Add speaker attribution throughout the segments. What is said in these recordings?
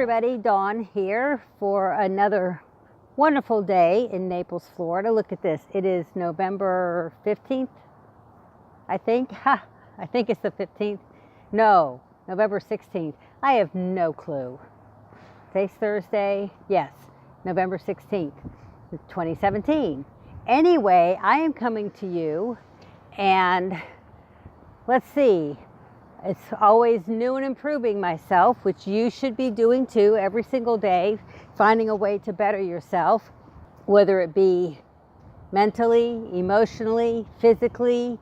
Speaker 1: everybody, Dawn here for another wonderful day in Naples, Florida. Look at this. It is November 15th, I think. I think it's the 15th. No, November 16th. I have no clue. Today's Thursday. Yes, November 16th, 2017. Anyway, I am coming to you and let's see. It's always new and improving myself, which you should be doing too every single day, finding a way to better yourself, whether it be mentally, emotionally, physically,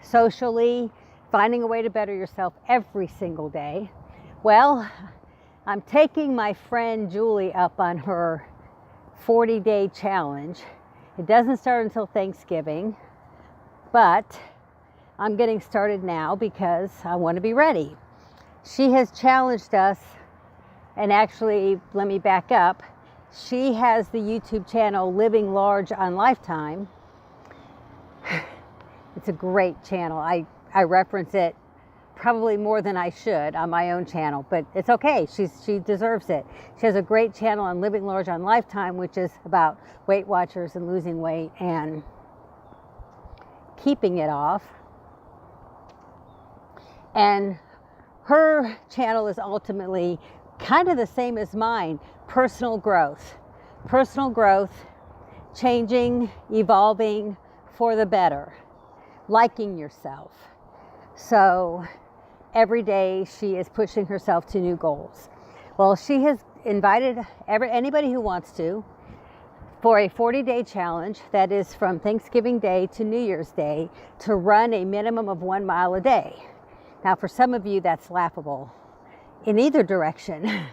Speaker 1: socially, finding a way to better yourself every single day. Well, I'm taking my friend Julie up on her 40-day challenge. It doesn't start until Thanksgiving, but I'm getting started now because I want to be ready. She has challenged us, and actually, let me back up. She has the YouTube channel Living Large on Lifetime. It's a great channel. I reference it probably more than I should on my own channel, but it's okay. She deserves it. She has a great channel on Living Large on Lifetime, which is about Weight Watchers and losing weight and keeping it off. And her channel is ultimately kind of the same as mine, personal growth, changing, evolving for the better, liking yourself. So every day she is pushing herself to new goals. Well, she has invited anybody who wants to for a 40-day challenge that is from Thanksgiving Day to New Year's Day to run a minimum of 1 mile a day. Now, for some of you, that's laughable in either direction.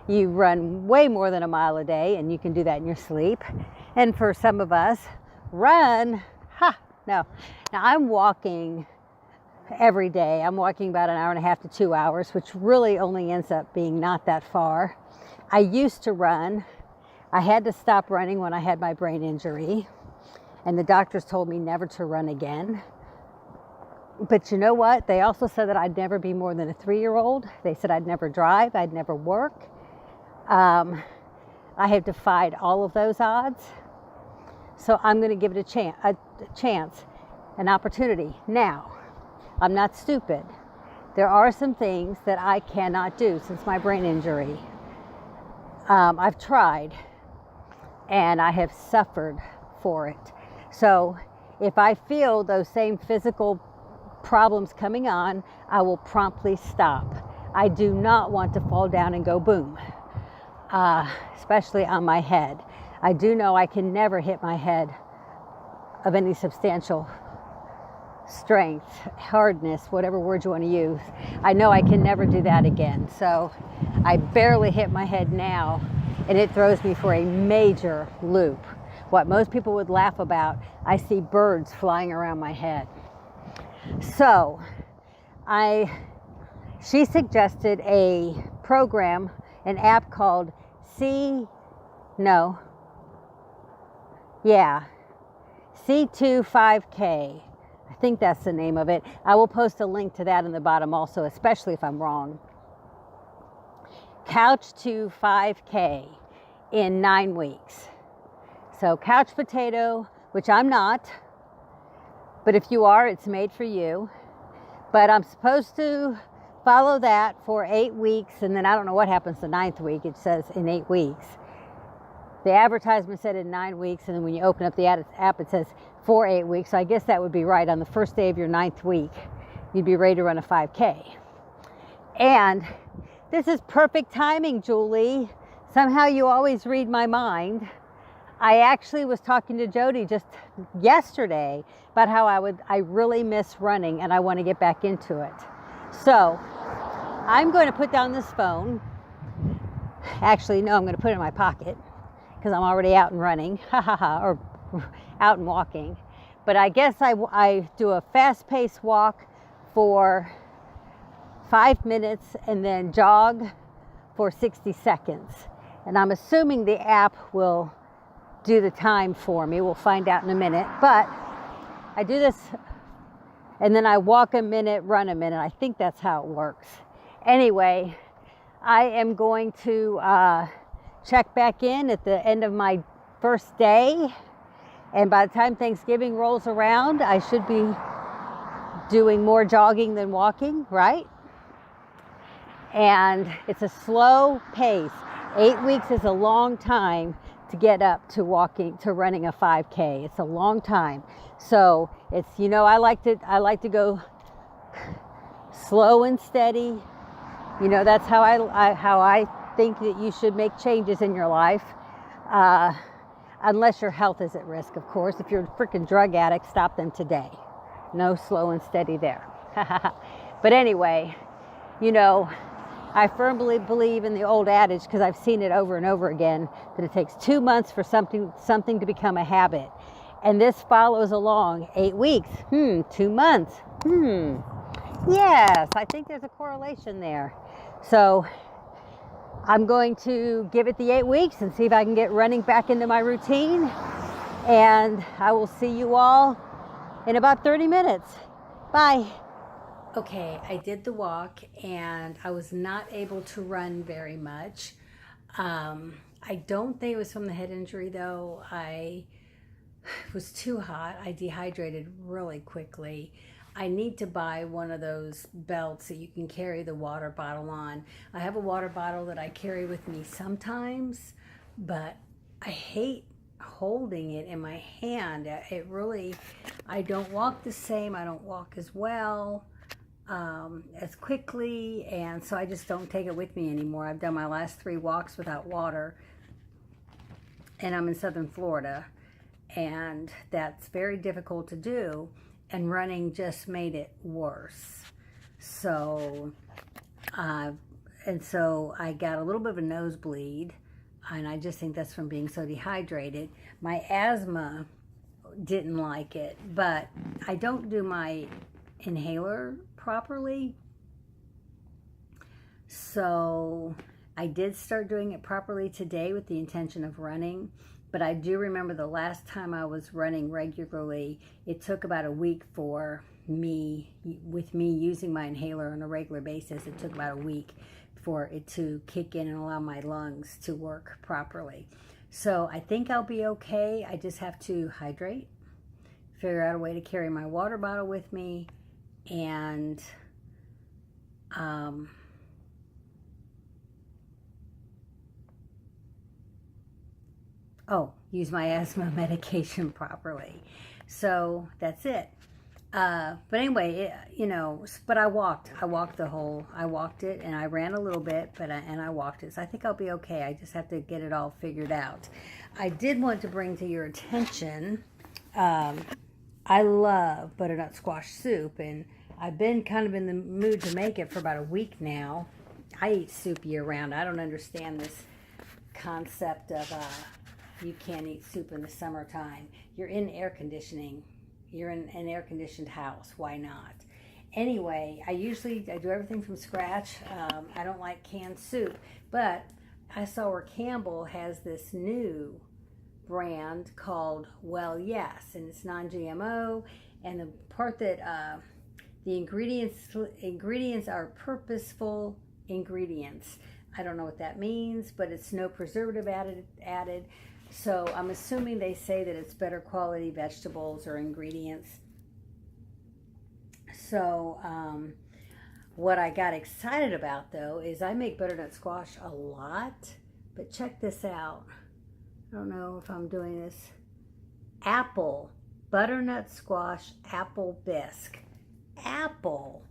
Speaker 1: You run way more than 1 mile a day, and you can do that in your sleep. And for some of us, no. Now, I'm walking every day. I'm walking about 1.5 hours to 2 hours, which really only ends up being not that far. I used to run. I had to stop running when I had my brain injury, and the doctors told me never to run again. But you know what? They also said that I'd never be more than a 3-year-old. They said I'd never drive, I'd never work. I have defied all of those odds. So I'm going to give it a chance, an opportunity. Now, I'm not stupid. There are some things that I cannot do since my brain injury. I've tried, and I have suffered for it. So if I feel those same physical problems coming on, I will promptly stop. I do not want to fall down and go boom, especially on my head. I do know I can never hit my head of any substantial strength, hardness, whatever word you want to use. I know I can never do that again. So I barely hit my head now, and it throws me for a major loop. What most people would laugh about, I see birds flying around my head. So she suggested a program, an app called C25K. I think that's the name of it. I will post a link to that in the bottom also, especially if I'm wrong. Couch to 5K in 9 weeks. So couch potato, which I'm not. But if you are, it's made for you. But I'm supposed to follow that for 8 weeks, and then I don't know what happens the 9th week. It says in 8 weeks. The advertisement said in 9 weeks, and then when you open up the app, it says for 8 weeks. So I guess that would be right. On the first day of your 9th week, you'd be ready to run a 5K. And this is perfect timing, Julie. Somehow you always read my mind. I actually was talking to Jody just yesterday about how I really miss running and I want to get back into it. So I'm going to put down this phone. Actually, no, I'm going to put it in my pocket because I'm already out and running, or out and walking. But I guess I do a fast-paced walk for 5 minutes and then jog for 60 seconds. And I'm assuming the app will do the time for me. We'll find out in a minute. But I do this and then I walk a minute, run a minute. I think that's how it works. Anyway, I am going to check back in at the end of my first day. And by the time Thanksgiving rolls around, I should be doing more jogging than walking, right? And it's a slow pace. 8 weeks is a long time to get up to running a 5K. It's a long time. So it's, I like to go slow and steady. That's how I think that you should make changes in your life. Unless your health is at risk, of course. If you're a freaking drug addict, stop them today. No slow and steady there. But anyway, I firmly believe in the old adage, because I've seen it over and over again, that it takes 2 months for something to become a habit. And this follows along. 8 weeks. 2 months. Yes, I think there's a correlation there. So I'm going to give it the 8 weeks and see if I can get running back into my routine. And I will see you all in about 30 minutes. Bye. Okay, I did the walk and I was not able to run very much. I don't think it was from the head injury though. It was too hot. I dehydrated really quickly. I need to buy one of those belts that you can carry the water bottle on. I have a water bottle that I carry with me sometimes, but I hate holding it in my hand. I don't walk the same. I don't walk as well, as quickly, and so I just don't take it with me anymore. I've done my last 3 walks without water, and I'm in southern Florida, and that's very difficult to do, and running just made it worse. So I got a little bit of a nosebleed, and I just think that's from being so dehydrated. My asthma didn't like it, but I don't do my inhaler properly. So I did start doing it properly today with the intention of running, but I do remember the last time I was running regularly, it took about a week for me, with me using my inhaler on a regular basis, it took about a week for it to kick in and allow my lungs to work properly. So I think I'll be okay. I just have to hydrate, figure out a way to carry my water bottle with me, and use my asthma medication properly. So that's it. But anyway, but I walked it, and I ran a little bit, and I walked it. So I think I'll be okay. I just have to get it all figured out. I did want to bring to your attention, I love butternut squash soup, and I've been kind of in the mood to make it for about a week now. I eat soup year round. I don't understand this concept of you can't eat soup in the summertime. You're in air conditioning. You're in an air-conditioned house. Why not? Anyway, I do everything from scratch. I don't like canned soup, but I saw where Campbell has this new brand called Well Yes, and it's non-GMO, and the part that the ingredients are purposeful ingredients. I don't know what that means, but it's no preservative added. So I'm assuming they say that it's better quality vegetables or ingredients. So what I got excited about though is I make butternut squash a lot, but check this out. I don't know if I'm doing this. Butternut squash apple bisque. Apple.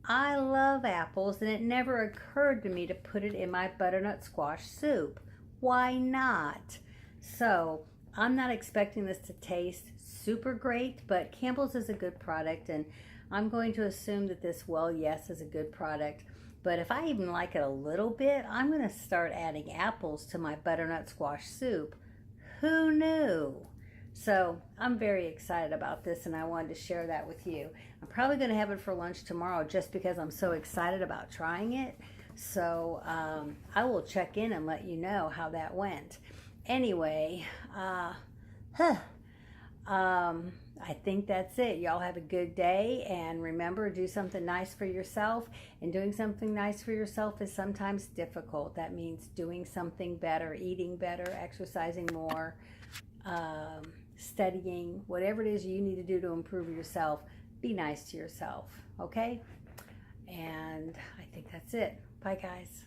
Speaker 1: I love apples, and it never occurred to me to put it in my butternut squash soup. Why not? So I'm not expecting this to taste super great, but Campbell's is a good product, and I'm going to assume that this Well Yes is a good product. But if I even like it a little bit, I'm going to start adding apples to my butternut squash soup. Who knew? So I'm very excited about this, and I wanted to share that with you. I'm probably going to have it for lunch tomorrow just because I'm so excited about trying it. So I will check in and let you know how that went. Anyway, I I think that's it. Y'all have a good day, and remember, do something nice for yourself. And doing something nice for yourself is sometimes difficult. That means doing something better, eating better, exercising more, studying, whatever it is you need to do to improve yourself. Be nice to yourself, okay? And I think that's it. Bye, guys.